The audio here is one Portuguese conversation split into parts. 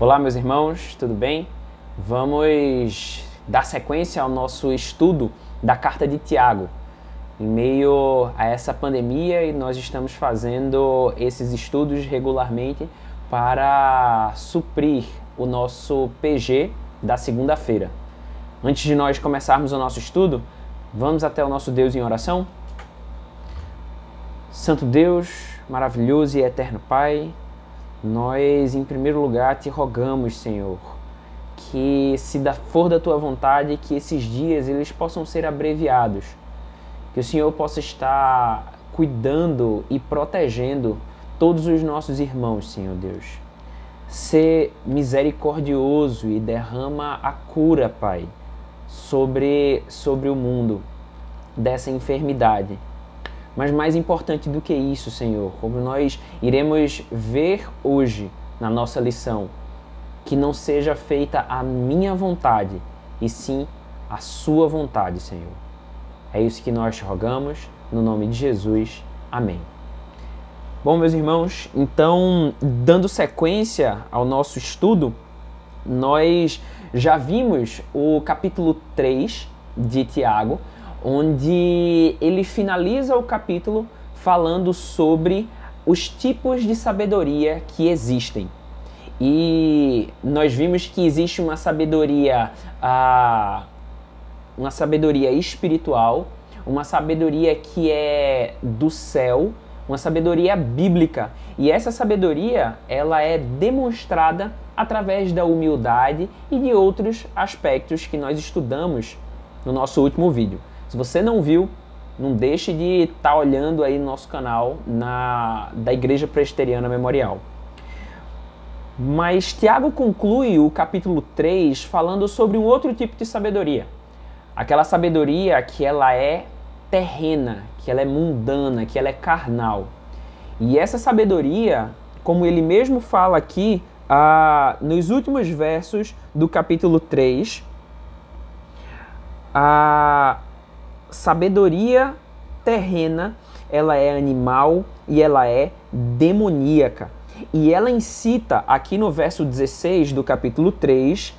Olá, meus irmãos, tudo bem? Vamos dar sequência ao nosso estudo da carta de Tiago. Em meio a essa pandemia, nós estamos fazendo esses estudos regularmente para suprir o nosso PG da segunda-feira. Antes de nós começarmos o nosso estudo, vamos até o nosso Deus em oração? Santo Deus, maravilhoso e eterno Pai, nós, em primeiro lugar, te rogamos, Senhor, que se for da Tua vontade, que esses dias eles possam ser abreviados, que o Senhor possa estar cuidando e protegendo todos os nossos irmãos, Senhor Deus. Ser misericordioso e derrama a cura, Pai, sobre o mundo dessa enfermidade. Mas mais importante do que isso, Senhor, como nós iremos ver hoje na nossa lição, que não seja feita a minha vontade, e sim a sua vontade, Senhor. É isso que nós te rogamos, no nome de Jesus. Amém. Bom, meus irmãos, então, dando sequência ao nosso estudo, nós já vimos o capítulo 3 de Tiago, onde ele finaliza o capítulo falando sobre os tipos de sabedoria que existem. E nós vimos que existe uma sabedoria espiritual, uma sabedoria que é do céu, uma sabedoria bíblica. E essa sabedoria, ela é demonstrada através da humildade e de outros aspectos que nós estudamos no nosso último vídeo. Se você não viu, não deixe de estar olhando aí no nosso canal da Igreja Presbiteriana Memorial. Mas Tiago conclui o capítulo 3 falando sobre um outro tipo de sabedoria. Aquela sabedoria que ela é terrena, que ela é mundana, que ela é carnal. E essa sabedoria, como ele mesmo fala aqui, nos últimos versos do capítulo 3, a sabedoria terrena, ela é animal e ela é demoníaca. E ela incita, aqui no verso 16 do capítulo 3,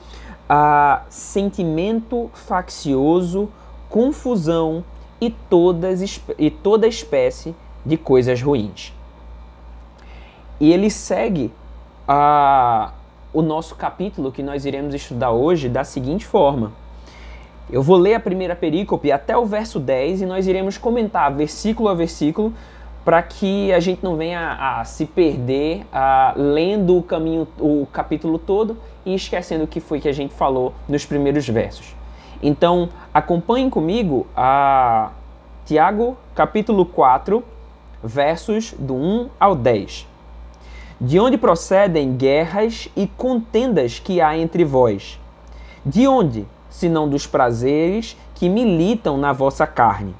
a sentimento faccioso, confusão e toda espécie de coisas ruins. E ele segue o nosso capítulo que nós iremos estudar hoje da seguinte forma. Eu vou ler a primeira perícope até o verso 10 e nós iremos comentar versículo a versículo para que a gente não venha a se perder lendo o capítulo todo e esquecendo o que foi que a gente falou nos primeiros versos. Então, acompanhem comigo a Tiago, capítulo 4, versos do 1 ao 10. De onde procedem guerras e contendas que há entre vós? De onde, senão dos prazeres que militam na vossa carne?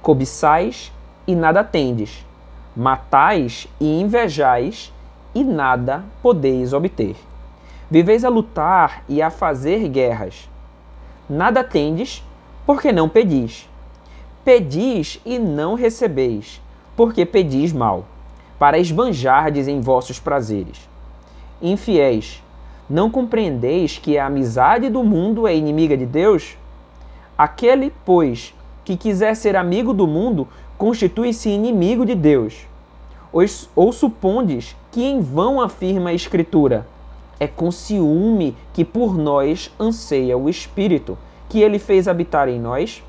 Cobiçais e nada tendes, matais e invejais e nada podeis obter. Viveis a lutar e a fazer guerras. Nada tendes, porque não pedis. Pedis e não recebeis, porque pedis mal, para esbanjardes em vossos prazeres. Infiéis, não compreendeis que a amizade do mundo é inimiga de Deus? Aquele, pois, que quiser ser amigo do mundo, constitui-se inimigo de Deus. Ou supondes que em vão afirma a Escritura: é com ciúme que por nós anseia o Espírito, que ele fez habitar em nós?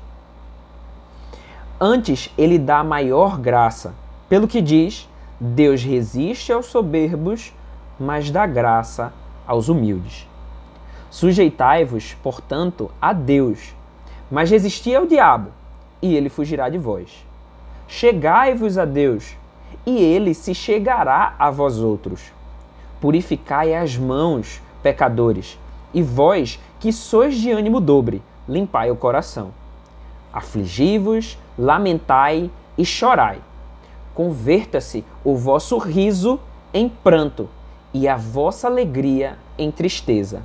Antes, ele dá maior graça. Pelo que diz, Deus resiste aos soberbos, mas dá graça aos humildes. Sujeitai-vos, portanto, a Deus, mas resisti ao diabo, e ele fugirá de vós. Chegai-vos a Deus, e ele se chegará a vós outros. Purificai as mãos, pecadores, e vós, que sois de ânimo dobre, limpai o coração. Afligi-vos, lamentai e chorai. Converta-se o vosso riso em pranto, e a vossa alegria em tristeza.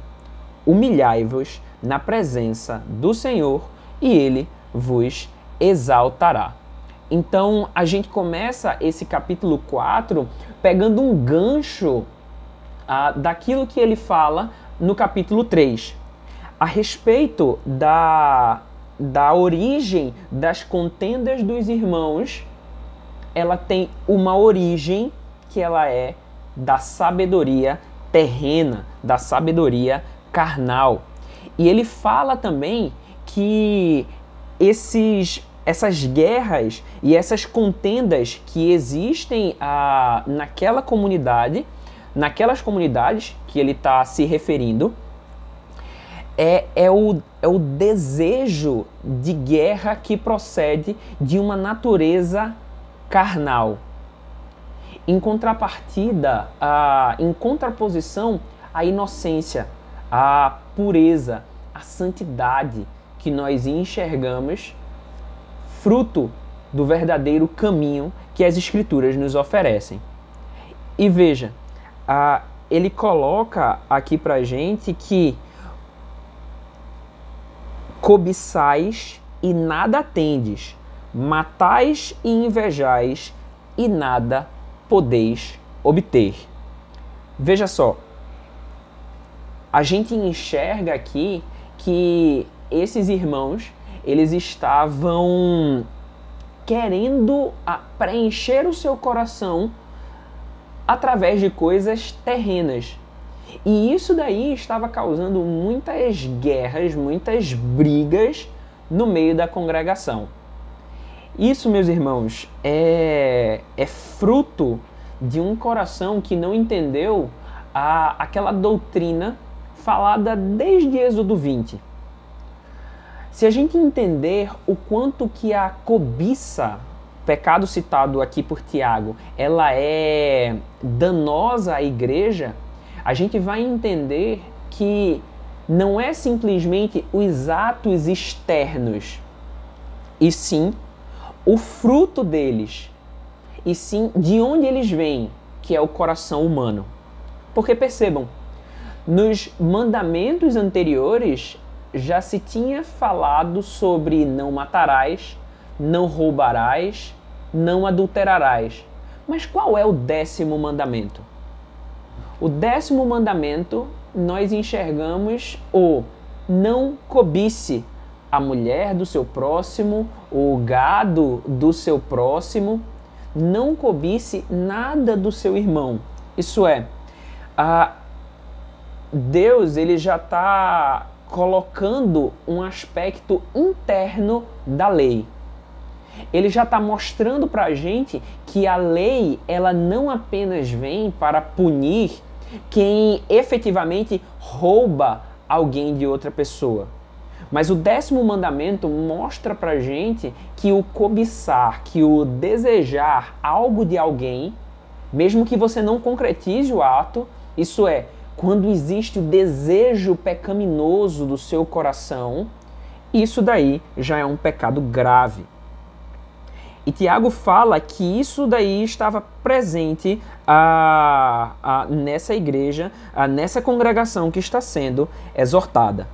Humilhai-vos na presença do Senhor, e ele vos exaltará. Então, a gente começa esse capítulo 4 pegando um gancho daquilo que ele fala no capítulo 3, a respeito da origem das contendas dos irmãos. Ela tem uma origem que ela é da sabedoria terrena, da sabedoria carnal. E ele fala também que essas guerras e essas contendas que existem naquelas comunidades que ele está se referindo, é o desejo de guerra que procede de uma natureza carnal. Em contrapartida, em contraposição à inocência, à pureza, à santidade que nós enxergamos, fruto do verdadeiro caminho que as Escrituras nos oferecem. E veja, ele coloca aqui pra gente que cobiçais e nada tendes, matais e invejais e nada podeis obter. Veja só, a gente enxerga aqui que esses irmãos, eles estavam querendo preencher o seu coração através de coisas terrenas. E isso daí estava causando muitas guerras, muitas brigas no meio da congregação. Isso, meus irmãos, é fruto de um coração que não entendeu aquela doutrina falada desde Êxodo 20. Se a gente entender o quanto que a cobiça, pecado citado aqui por Tiago, ela é danosa à igreja, a gente vai entender que não é simplesmente os atos externos, e sim o fruto deles, e sim de onde eles vêm, que é o coração humano. Porque percebam, nos mandamentos anteriores já se tinha falado sobre não matarás, não roubarás, não adulterarás. Mas qual é o 10º mandamento? O 10º mandamento, nós enxergamos o não cobice a mulher do seu próximo, o gado do seu próximo, não cobice nada do seu irmão. Isso é, Deus ele já está colocando um aspecto interno da lei. Ele já está mostrando para a gente que a lei ela não apenas vem para punir quem efetivamente rouba alguém de outra pessoa. Mas o 10º mandamento mostra pra gente que o cobiçar, que o desejar algo de alguém, mesmo que você não concretize o ato, isso é, quando existe o desejo pecaminoso do seu coração, isso daí já é um pecado grave. E Tiago fala que isso daí estava presente nessa igreja, nessa congregação que está sendo exortada.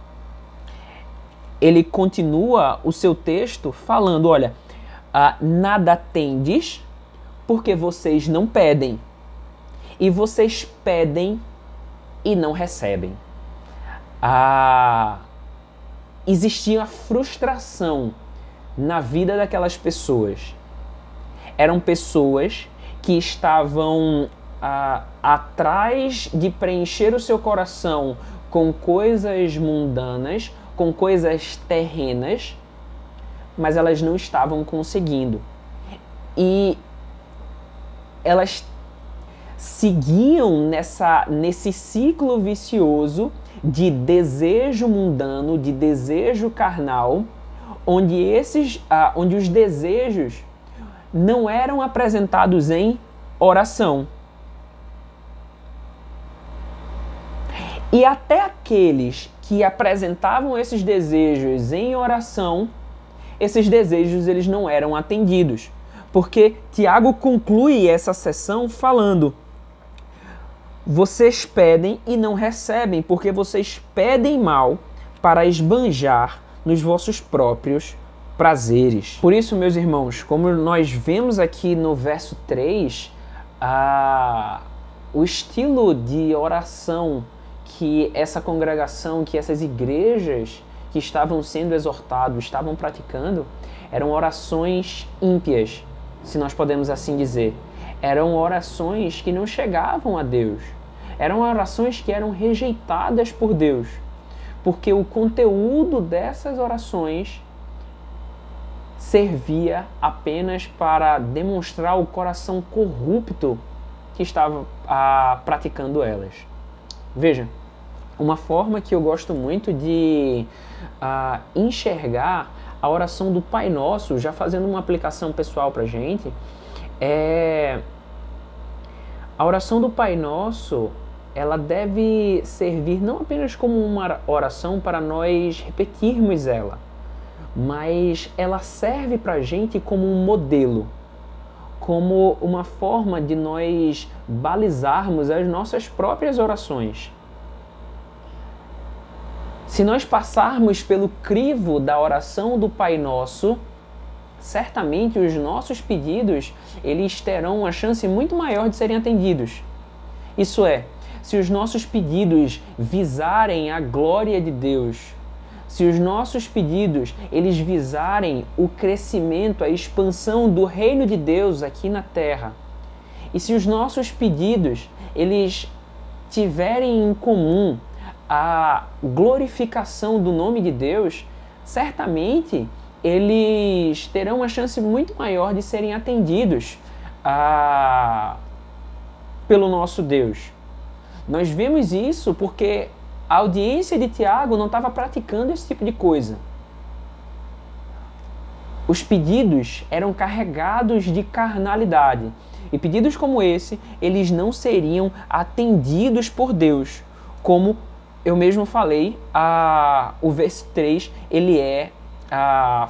Ele continua o seu texto falando, olha, nada tendes porque vocês não pedem, e vocês pedem e não recebem. Existia frustração na vida daquelas pessoas. Eram pessoas que estavam atrás de preencher o seu coração com coisas mundanas, com coisas terrenas, mas elas não estavam conseguindo. E elas seguiam nesse ciclo vicioso de desejo mundano, de desejo carnal, onde os desejos não eram apresentados em oração. E até aqueles que apresentavam esses desejos em oração, esses desejos eles não eram atendidos. Porque Tiago conclui essa sessão falando: vocês pedem e não recebem, porque vocês pedem mal para esbanjar nos vossos próprios prazeres. Por isso, meus irmãos, como nós vemos aqui no verso 3, o estilo de oração que essa congregação, que essas igrejas que estavam sendo exortados, estavam praticando, eram orações ímpias, se nós podemos assim dizer. Eram orações que não chegavam a Deus. Eram orações que eram rejeitadas por Deus, porque o conteúdo dessas orações servia apenas para demonstrar o coração corrupto que estava praticando elas. Veja, uma forma que eu gosto muito de enxergar a oração do Pai Nosso, já fazendo uma aplicação pessoal para a gente, é a oração do Pai Nosso. Ela deve servir não apenas como uma oração para nós repetirmos ela, mas ela serve para a gente como um modelo, como uma forma de nós balizarmos as nossas próprias orações. Se nós passarmos pelo crivo da oração do Pai Nosso, certamente os nossos pedidos eles terão uma chance muito maior de serem atendidos. Isso é, se os nossos pedidos visarem a glória de Deus, se os nossos pedidos eles visarem o crescimento, a expansão do reino de Deus aqui na terra, e se os nossos pedidos eles tiverem em comum a glorificação do nome de Deus, certamente eles terão uma chance muito maior de serem atendidos pelo nosso Deus. Nós vemos isso porque a audiência de Tiago não estava praticando esse tipo de coisa. Os pedidos eram carregados de carnalidade. E pedidos como esse, eles não seriam atendidos por Deus. Como eu mesmo falei, o verso 3, ele é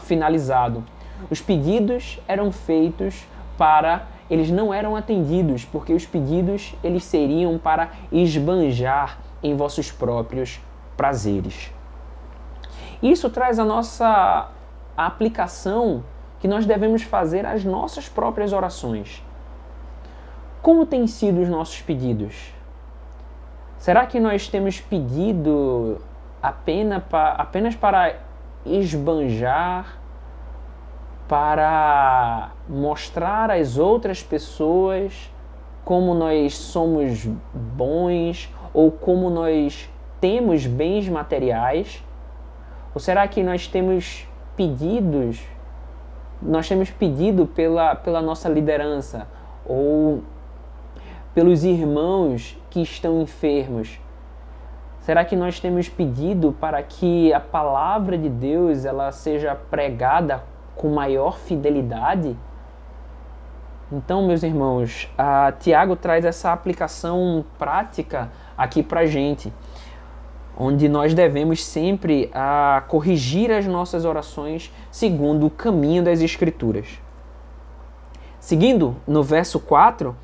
finalizado. Os pedidos eram feitos eles não eram atendidos, porque os pedidos eles seriam para esbanjar em vossos próprios prazeres. Isso traz a nossa aplicação que nós devemos fazer às nossas próprias orações. Como têm sido os nossos pedidos? Será que nós temos pedido apenas para esbanjar, para mostrar às outras pessoas como nós somos bons ou como nós temos bens materiais? Ou será que nós temos pedido pela nossa liderança ou pelos irmãos que estão enfermos? Será que nós temos pedido para que a palavra de Deus ela seja pregada com maior fidelidade? Então, meus irmãos, Tiago traz essa aplicação prática aqui para a gente, onde nós devemos sempre corrigir as nossas orações segundo o caminho das Escrituras. Seguindo, no verso 4,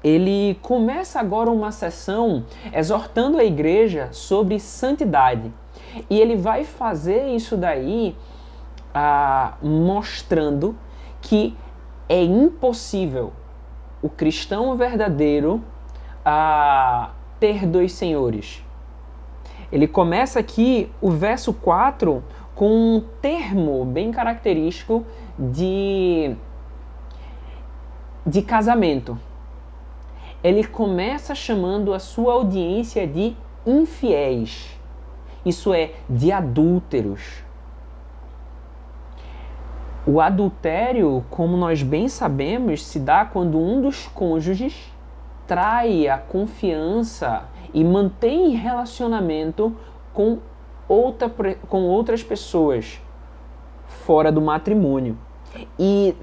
ele começa agora uma sessão exortando a igreja sobre santidade. E ele vai fazer isso daí mostrando que é impossível o cristão verdadeiro ter dois senhores. Ele começa aqui o verso 4 com um termo bem característico de casamento. Ele começa chamando a sua audiência de infiéis, isso é, de adúlteros. O adultério, como nós bem sabemos, se dá quando um dos cônjuges trai a confiança e mantém relacionamento com outras pessoas fora do matrimônio. E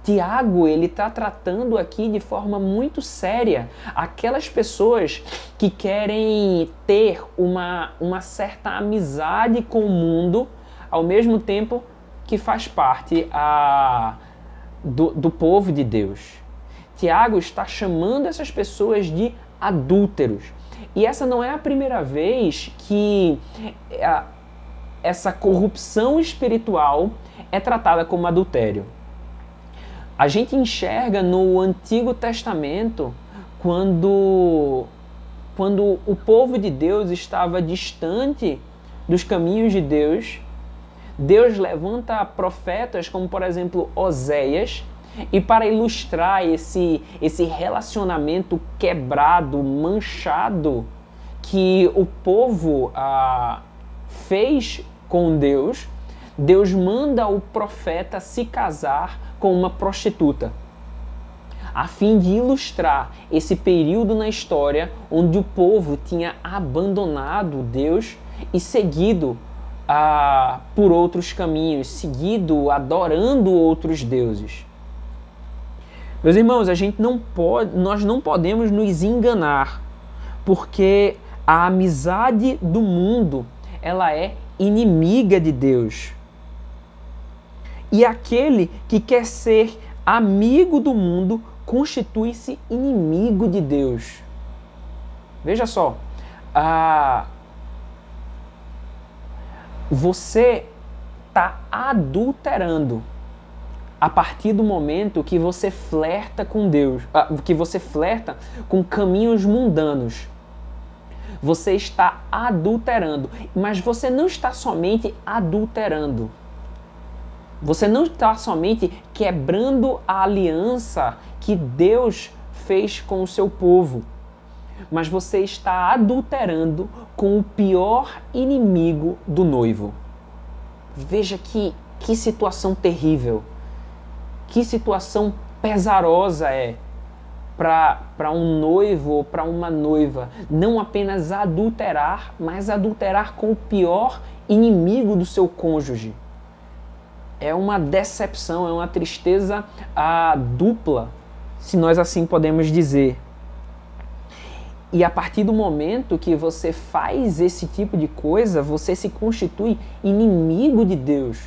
Tiago, ele está tratando aqui de forma muito séria aquelas pessoas que querem ter uma certa amizade com o mundo, ao mesmo tempo que faz parte do povo de Deus. Tiago está chamando essas pessoas de adúlteros. E essa não é a primeira vez que essa corrupção espiritual é tratada como adultério. A gente enxerga no Antigo Testamento quando o povo de Deus estava distante dos caminhos de Deus, Deus levanta profetas como, por exemplo, Oséias, e para ilustrar esse relacionamento quebrado, manchado, que o povo fez com Deus, Deus manda o profeta se casar com uma prostituta, a fim de ilustrar esse período na história onde o povo tinha abandonado Deus e seguido por outros caminhos, seguido adorando outros deuses. Meus irmãos, nós não podemos nos enganar, porque a amizade do mundo, ela é inimiga de Deus. E aquele que quer ser amigo do mundo constitui-se inimigo de Deus. Veja só, você está adulterando a partir do momento que você flerta com Deus, que você flerta com caminhos mundanos. Você está adulterando, mas você não está somente adulterando. Você não está somente quebrando a aliança que Deus fez com o seu povo, mas você está adulterando com o pior inimigo do noivo. Veja que situação terrível, que situação pesarosa é para um noivo ou para uma noiva não apenas adulterar, mas adulterar com o pior inimigo do seu cônjuge. É uma decepção, é uma tristeza dupla, se nós assim podemos dizer. E a partir do momento que você faz esse tipo de coisa, você se constitui inimigo de Deus.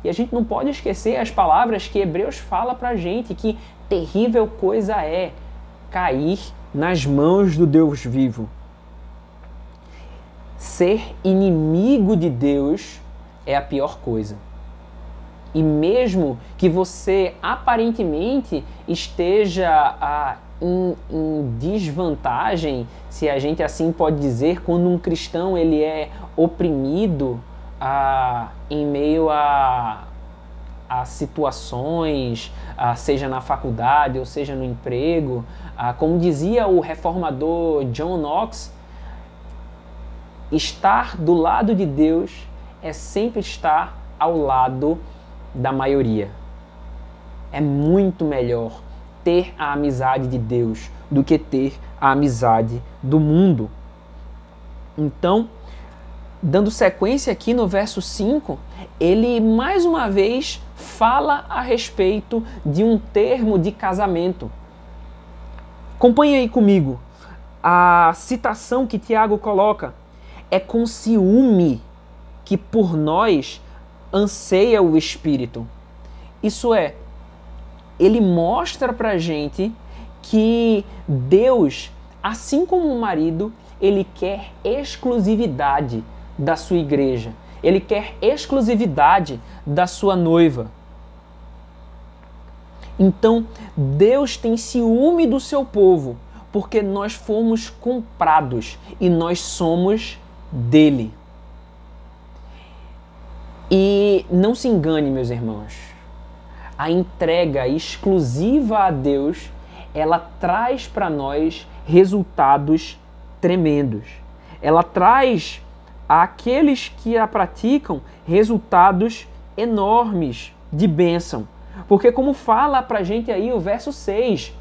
E a gente não pode esquecer as palavras que Hebreus fala pra gente, que terrível coisa é cair nas mãos do Deus vivo. Ser inimigo de Deus é a pior coisa. E mesmo que você aparentemente esteja em desvantagem, se a gente assim pode dizer, quando um cristão ele é oprimido em meio a situações, seja na faculdade ou seja no emprego, como dizia o reformador John Knox, estar do lado de Deus é sempre estar ao lado da maioria. É muito melhor ter a amizade de Deus do que ter a amizade do mundo. Então, dando sequência aqui no verso 5, ele mais uma vez fala a respeito de um termo de casamento. Acompanhe aí comigo. A citação que Tiago coloca é com ciúme que por nós anseia o Espírito. Isso é, ele mostra pra gente que Deus, assim como o marido, ele quer exclusividade da sua igreja. Ele quer exclusividade da sua noiva. Então, Deus tem ciúme do seu povo, porque nós fomos comprados e nós somos dele. E não se engane, meus irmãos, a entrega exclusiva a Deus, ela traz para nós resultados tremendos. Ela traz àqueles que a praticam resultados enormes de bênção. Porque como fala pra gente aí o verso 6,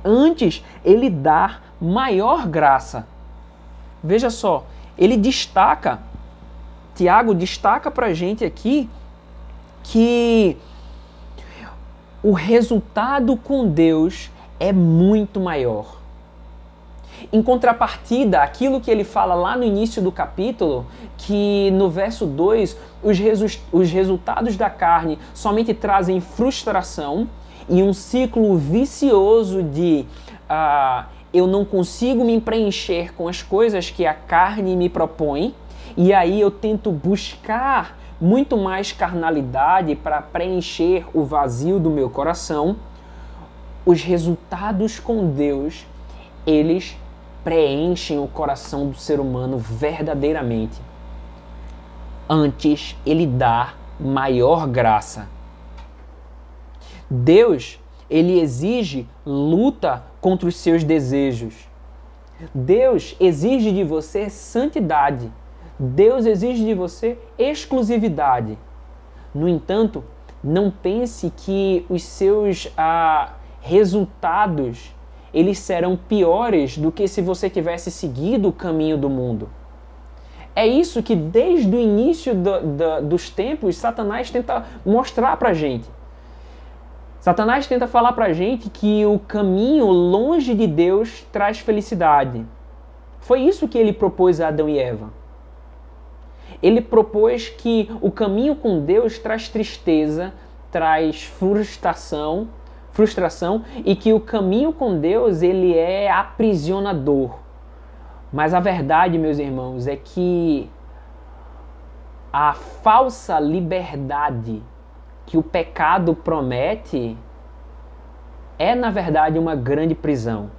antes ele dá maior graça. Veja só, Tiago destaca pra gente aqui que o resultado com Deus é muito maior. Em contrapartida, aquilo que ele fala lá no início do capítulo, que no verso 2, os resultados da carne somente trazem frustração e um ciclo vicioso de eu não consigo me preencher com as coisas que a carne me propõe, e aí eu tento buscar muito mais carnalidade para preencher o vazio do meu coração. os resultados com Deus, eles preenchem o coração do ser humano verdadeiramente. Antes, ele dá maior graça. Deus, ele exige luta contra os seus desejos. Deus exige de você santidade. Deus exige de você exclusividade. No entanto, não pense que os seus resultados eles serão piores do que se você tivesse seguido o caminho do mundo. É isso que desde o início dos tempos Satanás tenta mostrar pra gente. Satanás tenta falar pra gente que o caminho longe de Deus traz felicidade. Foi isso que ele propôs a Adão e Eva. Ele propôs que o caminho com Deus traz tristeza, traz frustração e que o caminho com Deus ele é aprisionador. Mas a verdade, meus irmãos, é que a falsa liberdade que o pecado promete é, na verdade, uma grande prisão.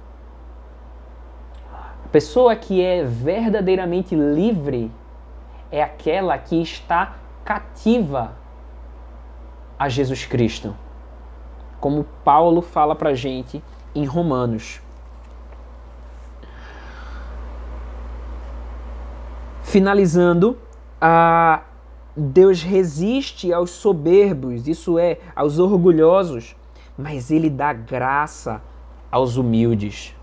A pessoa que é verdadeiramente livre é aquela que está cativa a Jesus Cristo, como Paulo fala pra gente em Romanos. Finalizando, Deus resiste aos soberbos, isso é, aos orgulhosos, mas ele dá graça aos humildes.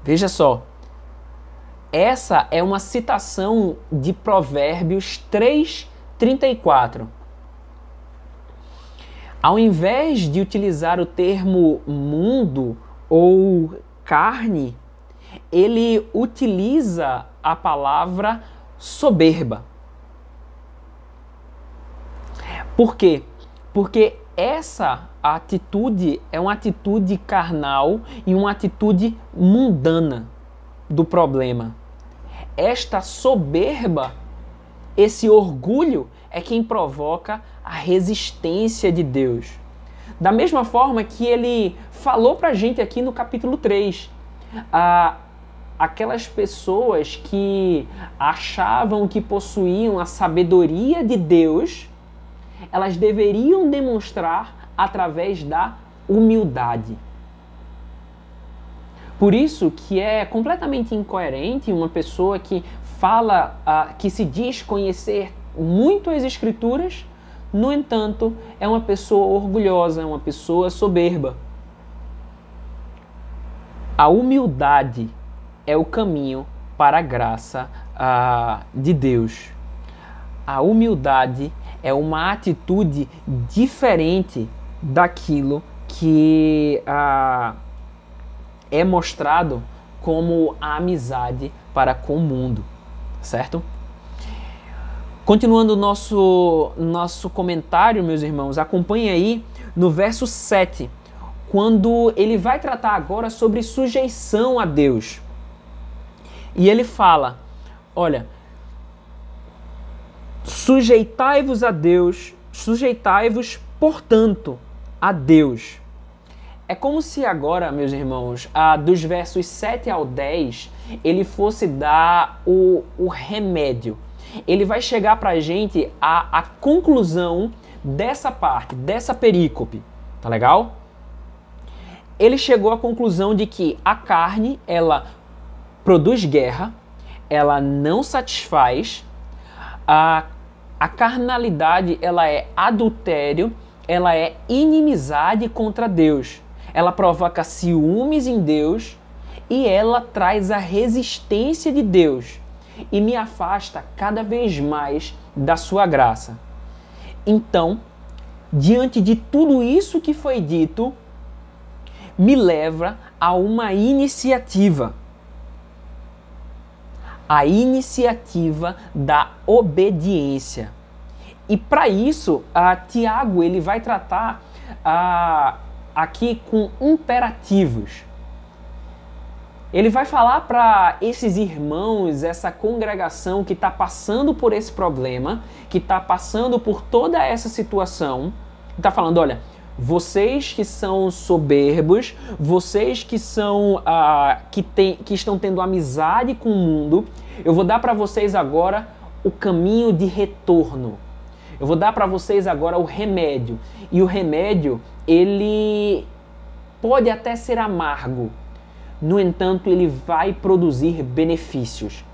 Veja só, essa é uma citação de Provérbios 3:34. Ao invés de utilizar o termo mundo ou carne, ele utiliza a palavra soberba. Por quê? Porque essa atitude é uma atitude carnal e uma atitude mundana do problema. Esta soberba, esse orgulho, é quem provoca a resistência de Deus. Da mesma forma que ele falou pra gente aqui no capítulo 3, aquelas pessoas que achavam que possuíam a sabedoria de Deus, elas deveriam demonstrar através da humildade. Por isso que é completamente incoerente uma pessoa que fala, que se diz conhecer muito as Escrituras, no entanto, é uma pessoa orgulhosa, é uma pessoa soberba. A humildade é o caminho para a graça de Deus. A humildade é uma atitude diferente daquilo que é mostrado como a amizade para com o mundo, certo? Continuando o nosso comentário, meus irmãos, acompanhe aí no verso 7, quando ele vai tratar agora sobre sujeição a Deus. E ele fala, olha, sujeitai-vos a Deus, sujeitai-vos, portanto, a Deus. É como se agora, meus irmãos, dos versos 7 ao 10, ele fosse dar o remédio. Ele vai chegar para a gente a conclusão dessa parte, dessa perícope, tá legal? Ele chegou à conclusão de que a carne, ela produz guerra, ela não satisfaz, a carnalidade, ela é adultério, ela é inimizade contra Deus. Ela provoca ciúmes em Deus e ela traz a resistência de Deus e me afasta cada vez mais da sua graça. Então, diante de tudo isso que foi dito, me leva a uma iniciativa. A iniciativa da obediência. E para isso, Tiago ele vai tratar aqui com imperativos. Ele vai falar para esses irmãos, essa congregação que está passando por esse problema, que está passando por toda essa situação, está falando, olha, vocês que são soberbos, vocês que são que estão tendo amizade com o mundo, eu vou dar para vocês agora o caminho de retorno. Eu vou dar para vocês agora o remédio. E o remédio, ele pode até ser amargo. No entanto, ele vai produzir benefícios.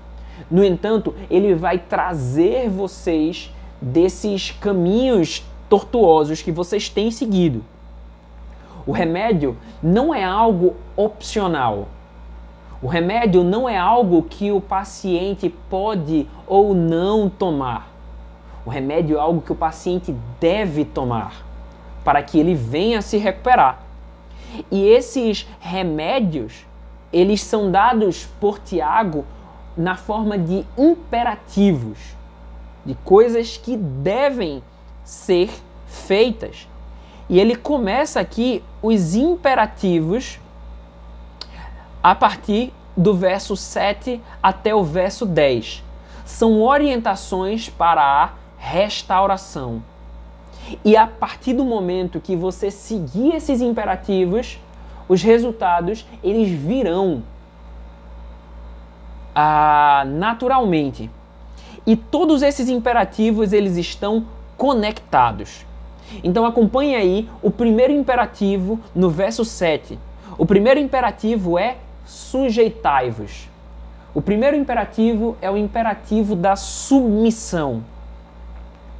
No entanto, ele vai trazer vocês desses caminhos tortuosos que vocês têm seguido. O remédio não é algo opcional. O remédio não é algo que o paciente pode ou não tomar. O remédio é algo que o paciente deve tomar para que ele venha a se recuperar. E esses remédios, eles são dados por Tiago na forma de imperativos, de coisas que devem ser feitas. E ele começa aqui os imperativos a partir do verso 7 até o verso 10. São orientações para a restauração. E a partir do momento que você seguir esses imperativos, os resultados eles virão naturalmente. E todos esses imperativos eles estão conectados. Então acompanhe aí o primeiro imperativo no verso 7. O primeiro imperativo é sujeitai-vos. O primeiro imperativo é o imperativo da submissão.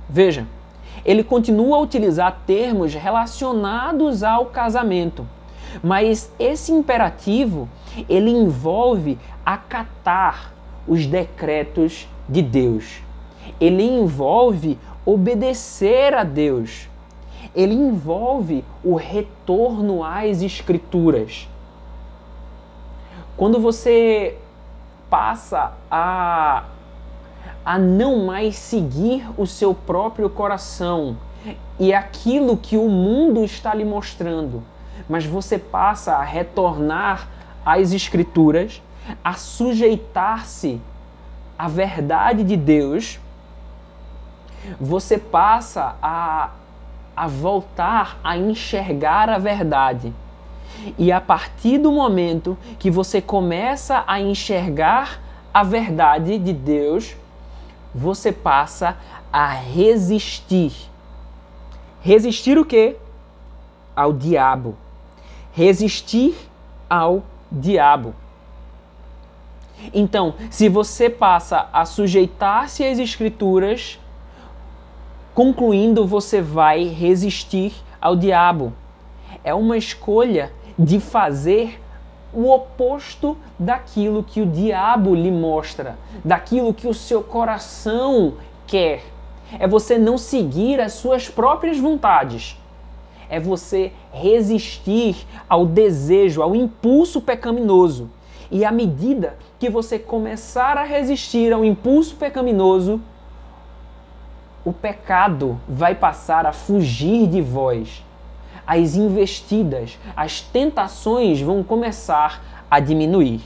Veja, ele continua a utilizar termos relacionados ao casamento, mas esse imperativo ele envolve acatar os decretos de Deus. Ele envolve obedecer a Deus. Ele envolve o retorno às Escrituras. Quando você passa a não mais seguir o seu próprio coração e aquilo que o mundo está lhe mostrando, mas você passa a retornar às Escrituras, a sujeitar-se à verdade de Deus, você passa a voltar a enxergar a verdade. E a partir do momento que você começa a enxergar a verdade de Deus, você passa a resistir. Resistir o quê? Ao diabo. Resistir ao diabo. Então, se você passa a sujeitar-se às Escrituras, concluindo, você vai resistir ao diabo. É uma escolha de fazer o oposto daquilo que o diabo lhe mostra, daquilo que o seu coração quer. É você não seguir as suas próprias vontades. É você resistir ao desejo, ao impulso pecaminoso. E à medida que você começar a resistir ao impulso pecaminoso, o pecado vai passar a fugir de vós. As investidas, as tentações vão começar a diminuir.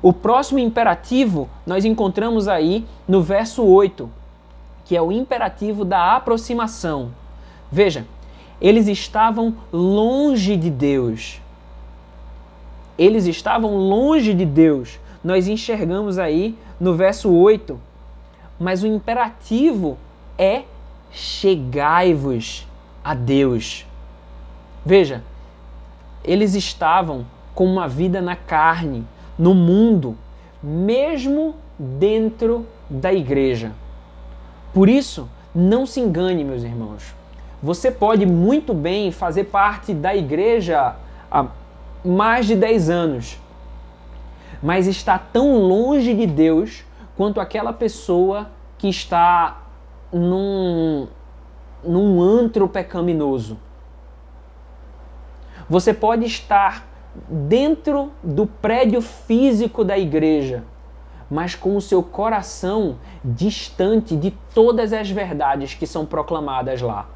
O próximo imperativo nós encontramos aí no verso 8, que é o imperativo da aproximação. Veja, eles estavam longe de Deus. Eles estavam longe de Deus. Nós enxergamos aí no verso 8. Mas o imperativo é chegai-vos a Deus. Veja, eles estavam com uma vida na carne, no mundo, mesmo dentro da igreja. Por isso, não se engane, meus irmãos. Você pode muito bem fazer parte da igreja há mais de 10 anos, mas está tão longe de Deus quanto aquela pessoa que está num antro pecaminoso. Você pode estar dentro do prédio físico da igreja, mas com o seu coração distante de todas as verdades que são proclamadas lá.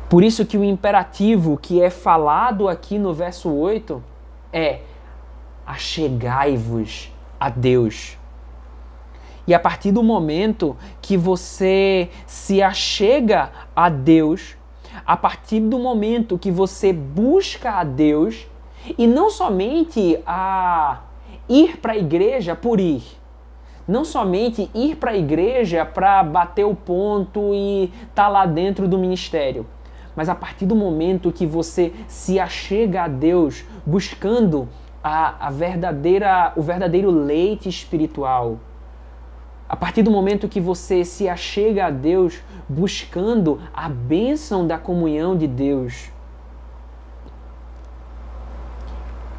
Por isso que o imperativo que é falado aqui no verso 8 é achegai-vos a Deus. E a partir do momento que você se achega a Deus, a partir do momento que você busca a Deus, e não somente a ir para a igreja por ir, não somente ir para a igreja para bater o ponto e estar lá dentro do ministério, mas a partir do momento que você se achega a Deus buscando o verdadeiro leite espiritual, a partir do momento que você se achega a Deus buscando a bênção da comunhão de Deus,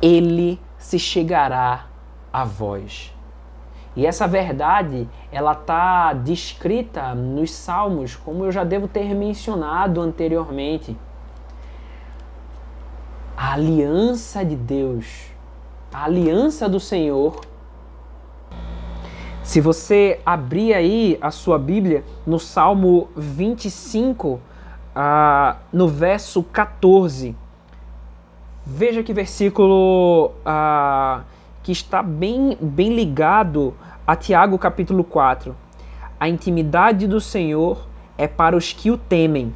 Ele se chegará a vós. E essa verdade, ela está descrita nos Salmos, como eu já devo ter mencionado anteriormente. A aliança de Deus, a aliança do Senhor. Se você abrir aí a sua Bíblia, no Salmo 25, no verso 14, veja que versículo que está bem ligado a Tiago capítulo 4. A intimidade do Senhor é para os que o temem,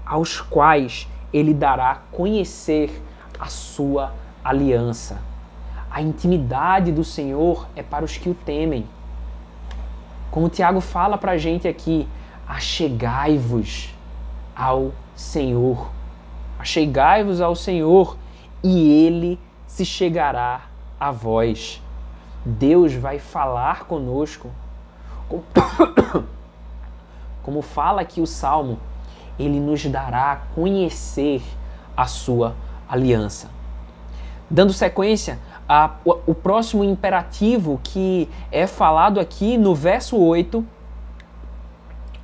aos quais Ele dará a conhecer a sua aliança. A intimidade do Senhor é para os que o temem. Como o Tiago fala para a gente aqui, achegai-vos ao Senhor. Achegai-vos ao Senhor e Ele se chegará a vós. Deus vai falar conosco. Como fala aqui o Salmo, Ele nos dará a conhecer a sua aliança. Dando sequência, o próximo imperativo que é falado aqui no verso 8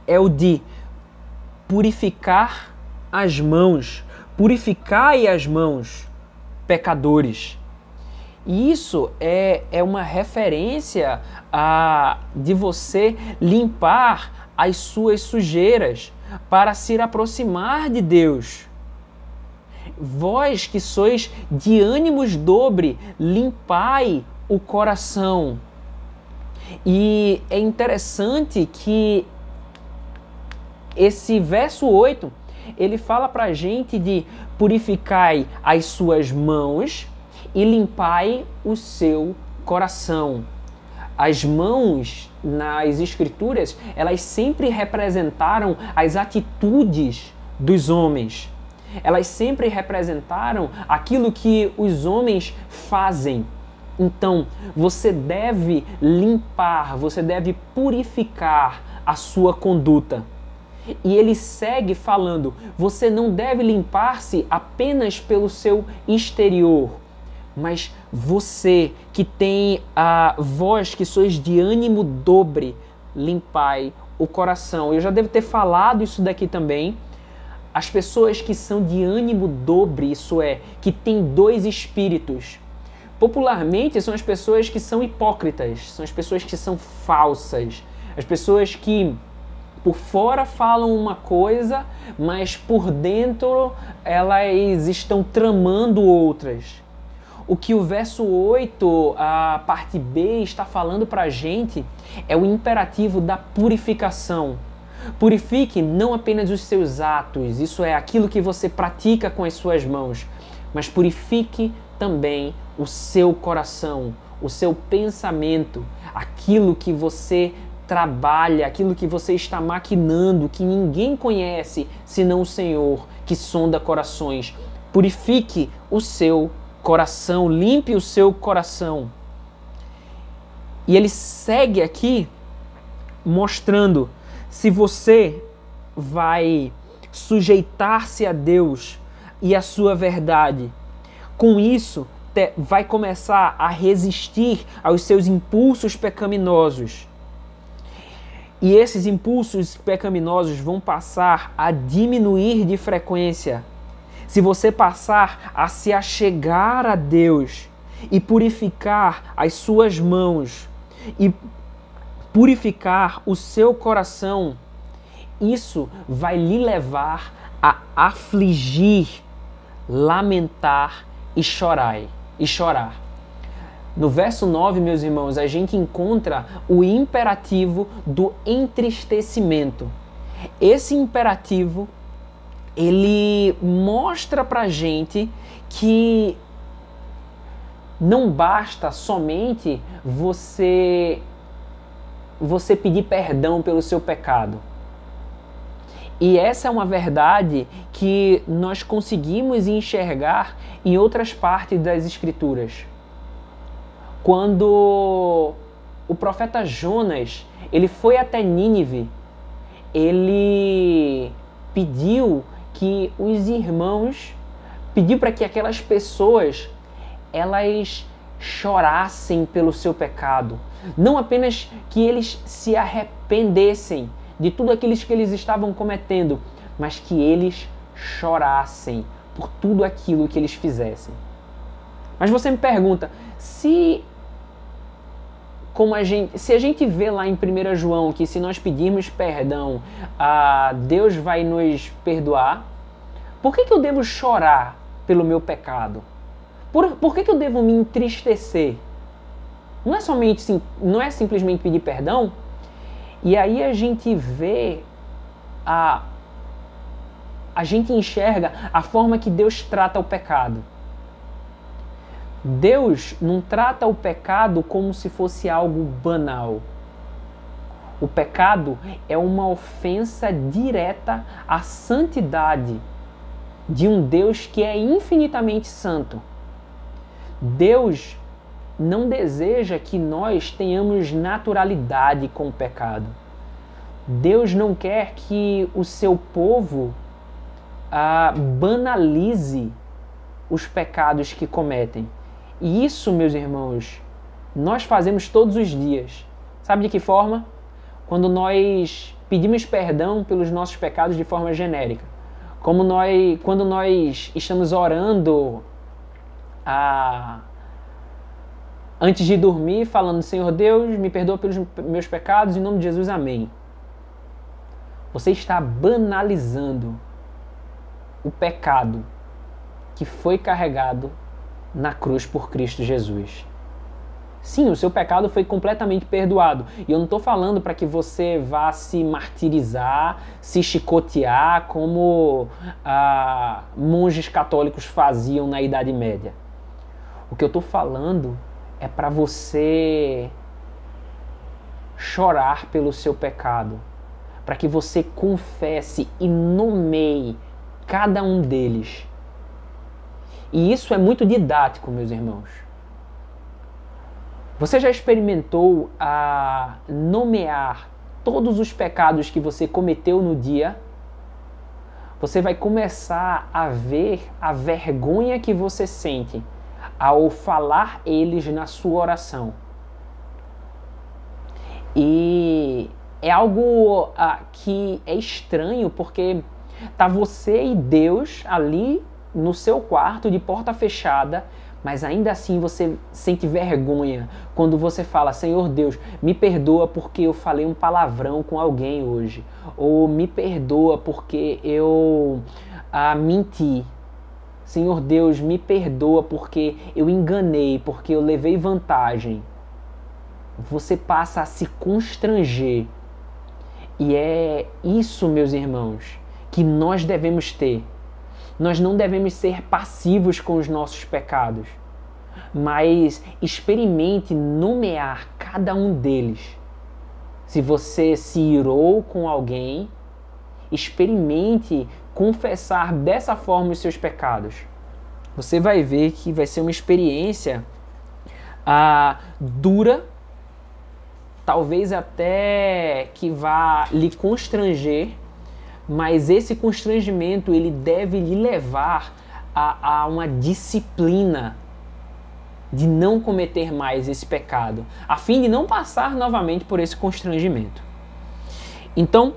é o de purificar as mãos. Purificai as mãos, pecadores. E isso é uma referência de você limpar as suas sujeiras para se aproximar de Deus. Vós que sois de ânimos dobre, limpai o coração. E é interessante que esse verso 8, ele fala para a gente de purificai as suas mãos e limpai o seu coração. As mãos nas Escrituras, elas sempre representaram as atitudes dos homens. Elas sempre representaram aquilo que os homens fazem. Então, você deve limpar, você deve purificar a sua conduta. E ele segue falando, você não deve limpar-se apenas pelo seu exterior, mas você que tem vós que sois de ânimo dobre, limpai o coração. Eu já devo ter falado isso daqui também. As pessoas que são de ânimo dobre, isso é, que têm dois espíritos, popularmente são as pessoas que são hipócritas, são as pessoas que são falsas, as pessoas que por fora falam uma coisa, mas por dentro elas estão tramando outras. O que o verso 8, a parte B, está falando para a gente é o imperativo da purificação. Purifique não apenas os seus atos, isso é aquilo que você pratica com as suas mãos, mas purifique também o seu coração, o seu pensamento, aquilo que você trabalha, aquilo que você está maquinando, que ninguém conhece senão o Senhor, que sonda corações. Purifique o seu coração, limpe o seu coração. E ele segue aqui mostrando se você vai sujeitar-se a Deus e a sua verdade. Com isso, vai começar a resistir aos seus impulsos pecaminosos. E esses impulsos pecaminosos vão passar a diminuir de frequência. Se você passar a se achegar a Deus e purificar as suas mãos e purificar o seu coração, isso vai lhe levar a afligir, lamentar e chorar. No verso 9, meus irmãos, a gente encontra o imperativo do entristecimento. Esse imperativo, ele mostra pra gente que não basta somente você pedir perdão pelo seu pecado. E essa é uma verdade que nós conseguimos enxergar em outras partes das Escrituras. Quando o profeta Jonas, ele foi até Nínive, ele pediu que os irmãos, pediu para que aquelas pessoas, elas chorassem pelo seu pecado. Não apenas que eles se arrependessem de tudo aquilo que eles estavam cometendo, mas que eles chorassem por tudo aquilo que eles fizessem. Mas você me pergunta, se a gente vê lá em 1 João que se nós pedirmos perdão, Deus vai nos perdoar, por que eu devo chorar pelo meu pecado? Por que eu devo me entristecer? Não é simplesmente pedir perdão? E aí a gente vê, a gente enxerga a forma que Deus trata o pecado. Deus não trata o pecado como se fosse algo banal. O pecado é uma ofensa direta à santidade de um Deus que é infinitamente santo. Deus não deseja que nós tenhamos naturalidade com o pecado. Deus não quer que o seu povo banalize os pecados que cometem. E isso, meus irmãos, nós fazemos todos os dias. Sabe de que forma? Quando nós pedimos perdão pelos nossos pecados de forma genérica. Quando nós estamos orando antes de dormir, falando: Senhor Deus, me perdoa pelos meus pecados, em nome de Jesus, amém. Você está banalizando o pecado que foi carregado na cruz por Cristo Jesus. Sim, o seu pecado foi completamente perdoado. E eu não estou falando para que você vá se martirizar, se chicotear, como monges católicos faziam na Idade Média. O que eu estou falando é para você chorar pelo seu pecado, para que você confesse e nomeie cada um deles. E isso é muito didático, meus irmãos. Você já experimentou nomear todos os pecados que você cometeu no dia? Você vai começar a ver a vergonha que você sente ao falar eles na sua oração. E é algo que é estranho, porque tá você e Deus ali no seu quarto de porta fechada, mas ainda assim você sente vergonha quando você fala: Senhor Deus, me perdoa porque eu falei um palavrão com alguém hoje, ou me perdoa porque eu menti. Senhor Deus, me perdoa porque eu enganei, porque eu levei vantagem. Você passa a se constranger. E é isso, meus irmãos, que nós devemos ter. Nós não devemos ser passivos com os nossos pecados, mas experimente nomear cada um deles. Se você se irou com alguém, experimente confessar dessa forma os seus pecados. Você vai ver que vai ser uma experiência dura, talvez até que vá lhe constranger, mas esse constrangimento ele deve lhe levar a uma disciplina de não cometer mais esse pecado, a fim de não passar novamente por esse constrangimento. Então,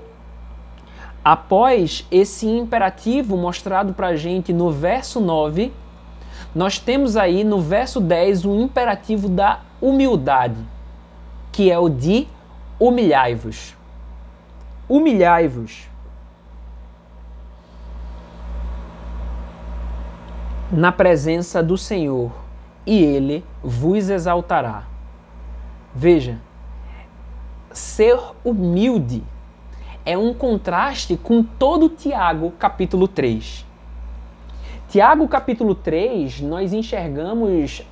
após esse imperativo mostrado para a gente no verso 9, nós temos aí no verso 10 o imperativo da humildade, que é o de humilhai-vos. Humilhai-vos. Na presença do Senhor, e ele vos exaltará. Veja, ser humilde é um contraste com todo Tiago, capítulo 3. Tiago, capítulo 3, nós enxergamos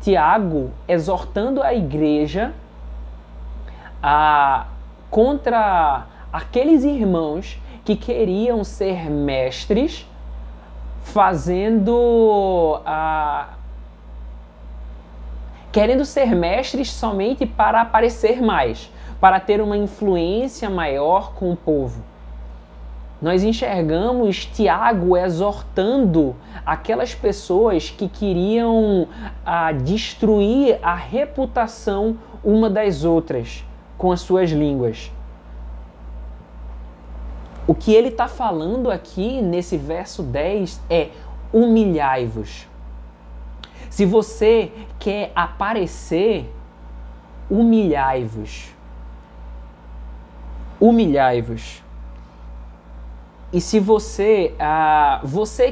Tiago exortando a igreja contra aqueles irmãos que queriam ser mestres, querendo ser mestres somente para aparecer mais, para ter uma influência maior com o povo. Nós enxergamos Tiago exortando aquelas pessoas que queriam destruir a reputação uma das outras com as suas línguas. O que ele está falando aqui nesse verso 10 é: humilhai-vos. Se você quer aparecer, humilhai-vos. Humilhai-vos. E se você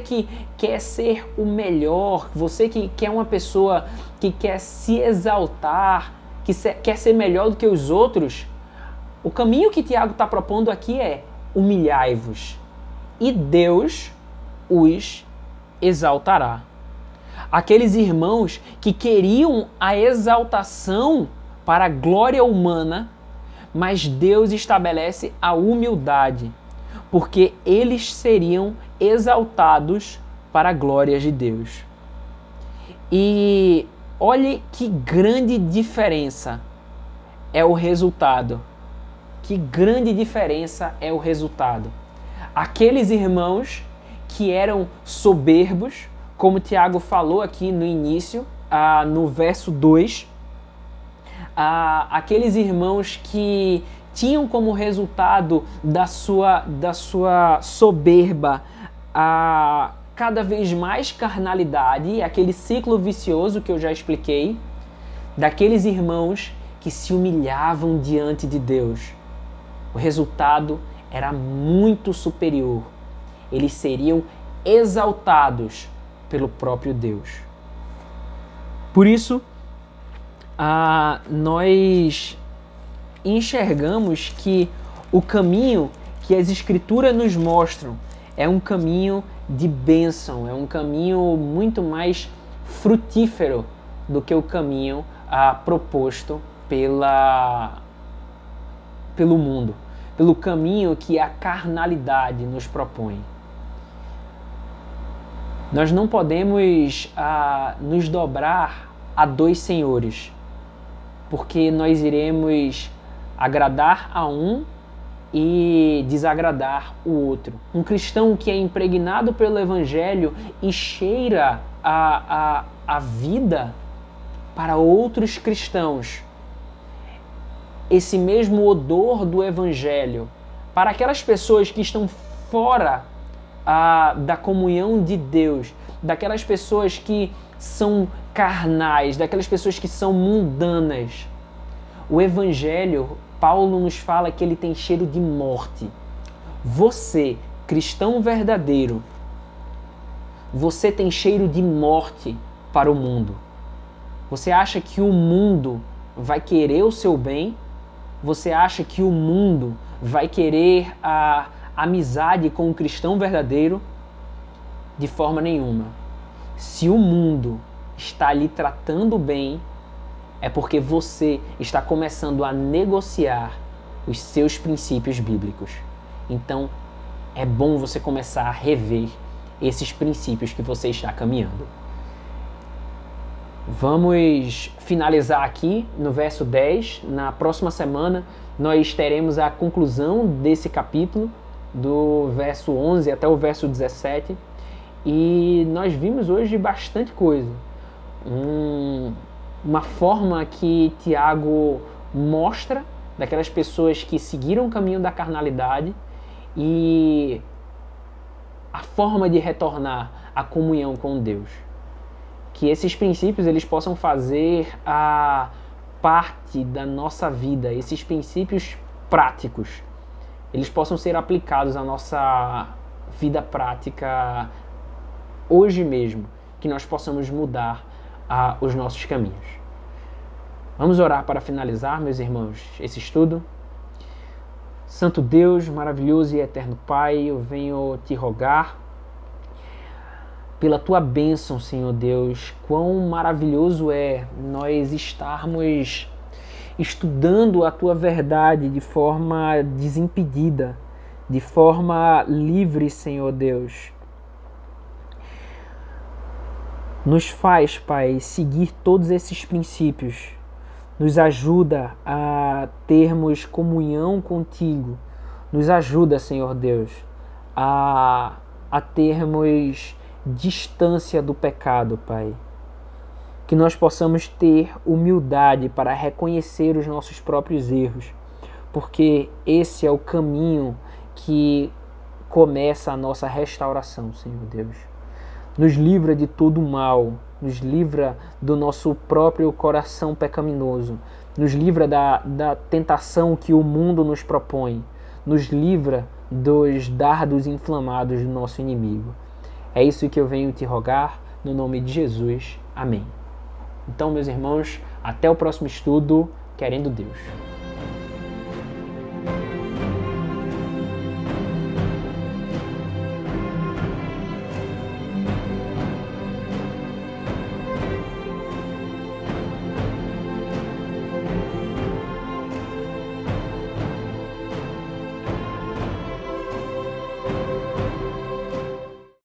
que quer ser o melhor, você que quer uma pessoa que quer se exaltar, que quer ser melhor do que os outros, o caminho que Tiago está propondo aqui é: humilhai-vos, e Deus os exaltará. Aqueles irmãos que queriam a exaltação para a glória humana, mas Deus estabelece a humildade, porque eles seriam exaltados para a glória de Deus. E olhe que grande diferença é o resultado. Que grande diferença é o resultado. Aqueles irmãos que eram soberbos, como Tiago falou aqui no início, no verso 2, aqueles irmãos que tinham como resultado da sua soberba cada vez mais carnalidade, aquele ciclo vicioso que eu já expliquei, daqueles irmãos que se humilhavam diante de Deus. O resultado era muito superior. Eles seriam exaltados pelo próprio Deus. Por isso, nós enxergamos que o caminho que as Escrituras nos mostram é um caminho de bênção, é um caminho muito mais frutífero do que o caminho proposto pelo mundo, pelo caminho que a carnalidade nos propõe. Nós não podemos nos dobrar a dois senhores, porque nós iremos agradar a um e desagradar o outro. Um cristão que é impregnado pelo Evangelho e cheira a vida para outros cristãos, esse mesmo odor do Evangelho, para aquelas pessoas que estão fora da comunhão de Deus, daquelas pessoas que são carnais, daquelas pessoas que são mundanas. O Evangelho, Paulo nos fala que ele tem cheiro de morte. Você, cristão verdadeiro, você tem cheiro de morte para o mundo. Você acha que o mundo vai querer o seu bem? Você acha que o mundo vai querer a amizade com o cristão verdadeiro? De forma nenhuma. Se o mundo está lhe tratando bem, é porque você está começando a negociar os seus princípios bíblicos. Então, é bom você começar a rever esses princípios que você está caminhando. Vamos finalizar aqui no verso 10. Na próxima semana, nós teremos a conclusão desse capítulo, do verso 11 até o verso 17. E nós vimos hoje bastante coisa. Uma forma que Tiago mostra daquelas pessoas que seguiram o caminho da carnalidade e a forma de retornar à comunhão com Deus. Que esses princípios eles possam fazer a parte da nossa vida, esses princípios práticos, eles possam ser aplicados à nossa vida prática hoje mesmo. que nós possamos mudar os nossos caminhos. Vamos orar para finalizar, meus irmãos, esse estudo. Santo Deus, maravilhoso e eterno Pai, eu venho te rogar pela tua bênção, Senhor Deus. Quão maravilhoso é nós estarmos estudando a tua verdade de forma desimpedida, de forma livre, Senhor Deus. Nos faz, Pai, seguir todos esses princípios. Nos ajuda a termos comunhão contigo. Nos ajuda, Senhor Deus, a termos distância do pecado, Pai. Que nós possamos ter humildade para reconhecer os nossos próprios erros, porque esse é o caminho que começa a nossa restauração, Senhor Deus. Nos livra de todo o mal, nos livra do nosso próprio coração pecaminoso, nos livra da tentação que o mundo nos propõe, nos livra dos dardos inflamados do nosso inimigo. É isso que eu venho te rogar, no nome de Jesus. Amém. Então, meus irmãos, até o próximo estudo, querendo Deus.